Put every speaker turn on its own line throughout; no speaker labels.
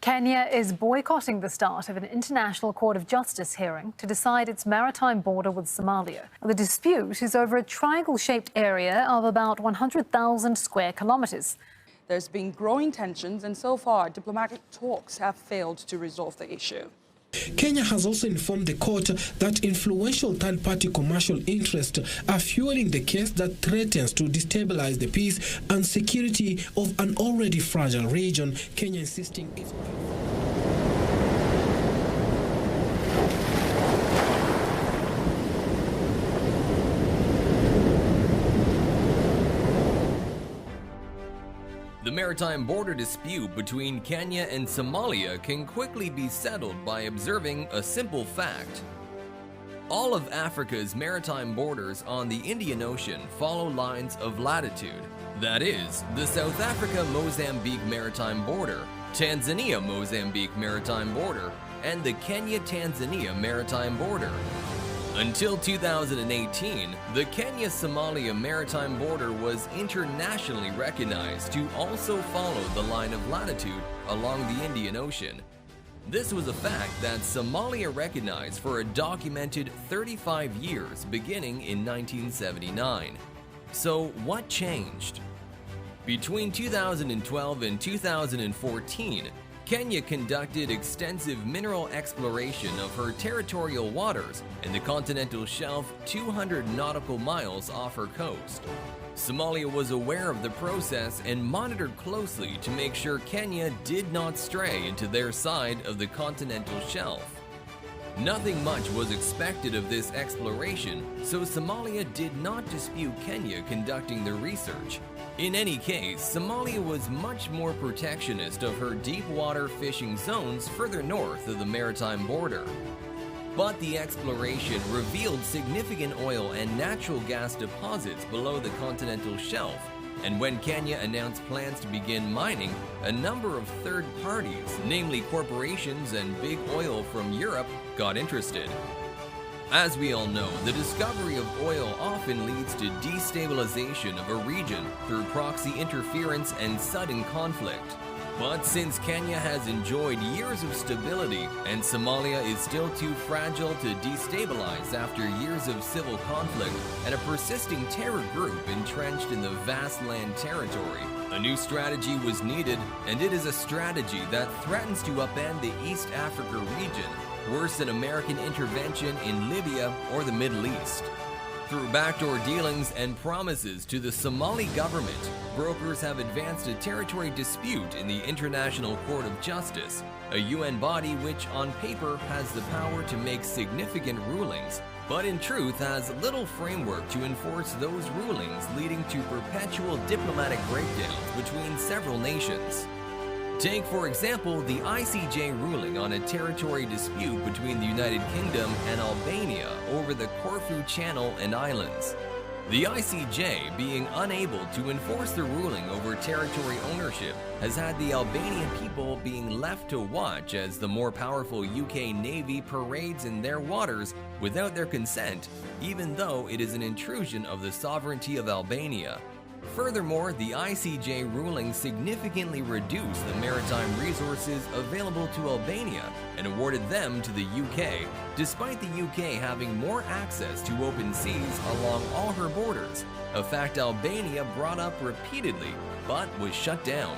Kenya is boycotting the start of an International Court of Justice hearing to decide its maritime border with Somalia. The dispute is over a triangle-shaped area of about 100,000 square kilometres.
There's been growing tensions, and so far, diplomatic talks have failed to resolve the issue.
Kenya has also informed the court that influential third-party commercial interests are fueling the case that threatens to destabilize the peace and security of an already fragile region. Kenya insisting its...
The maritime border dispute between Kenya and Somalia can quickly be settled by observing a simple fact. All of Africa's maritime borders on the Indian Ocean follow lines of latitude. That is, the South Africa-Mozambique maritime border, Tanzania-Mozambique maritime border, and the Kenya-Tanzania maritime border. Until 2018, the Kenya-Somalia maritime border was internationally recognized to also follow the line of latitude along the Indian Ocean. This was a fact that Somalia recognized for a documented 35 years beginning in 1979. So what changed? Between 2012 and 2014, Kenya conducted extensive mineral exploration of her territorial waters in the continental shelf 200 nautical miles off her coast. Somalia was aware of the process and monitored closely to make sure Kenya did not stray into their side of the continental shelf. Nothing much was expected of this exploration, so Somalia did not dispute Kenya conducting the research. In any case, Somalia was much more protectionist of her deep water fishing zones further north of the maritime border. But the exploration revealed significant oil and natural gas deposits below the continental shelf, and when Kenya announced plans to begin mining, a number of third parties, namely corporations and big oil from Europe, got interested. As we all know, the discovery of oil often leads to destabilization of a region through proxy interference and sudden conflict. But since Kenya has enjoyed years of stability and Somalia is still too fragile to destabilize after years of civil conflict and a persisting terror group entrenched in the vast land territory, a new strategy was needed, and it is a strategy that threatens to upend the East Africa region, worse than American intervention in Libya or the Middle East. Through backdoor dealings and promises to the Somali government, brokers have advanced a territory dispute in the International Court of Justice, a UN body which on paper has the power to make significant rulings, but in truth has little framework to enforce those rulings, leading to perpetual diplomatic breakdowns between several nations. Take, for example, the ICJ ruling on a territory dispute between the United Kingdom and Albania over the Corfu Channel and Islands. The ICJ, being unable to enforce the ruling over territory ownership, has had the Albanian people being left to watch as the more powerful UK Navy parades in their waters without their consent, even though it is an intrusion of the sovereignty of Albania. Furthermore, the ICJ ruling significantly reduced the maritime resources available to Albania and awarded them to the UK, despite the UK having more access to open seas along all her borders, a fact Albania brought up repeatedly but was shut down.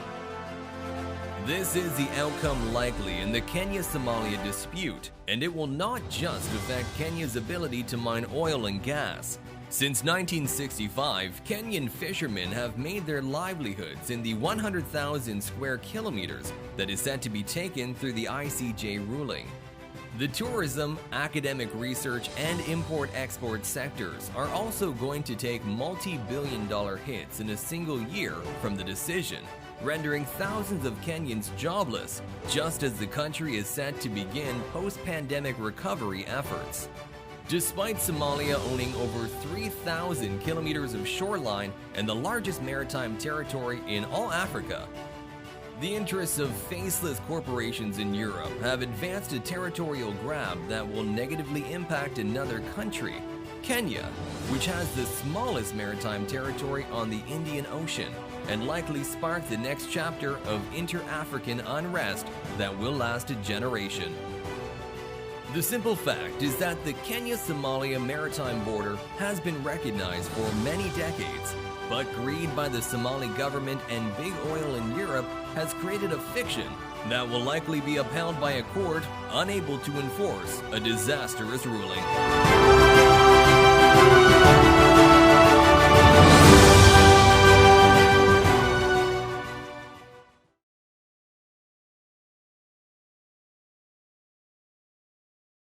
This is the outcome likely in the Kenya-Somalia dispute, and it will not just affect Kenya's ability to mine oil and gas. Since 1965, Kenyan fishermen have made their livelihoods in the 100,000 square kilometers that is said to be taken through the ICJ ruling. The tourism, academic research, and import-export sectors are also going to take multi-billion-dollar hits in a single year from the decision, rendering thousands of Kenyans jobless, just as the country is set to begin post-pandemic recovery efforts. Despite Somalia owning over 3,000 kilometers of shoreline and the largest maritime territory in all Africa, the interests of faceless corporations in Europe have advanced a territorial grab that will negatively impact another country, Kenya, which has the smallest maritime territory on the Indian Ocean, and likely spark the next chapter of inter-African unrest that will last a generation. The simple fact is that the Kenya-Somalia maritime border has been recognized for many decades, but greed by the Somali government and big oil in Europe has created a fiction that will likely be upheld by a court unable to enforce a disastrous ruling.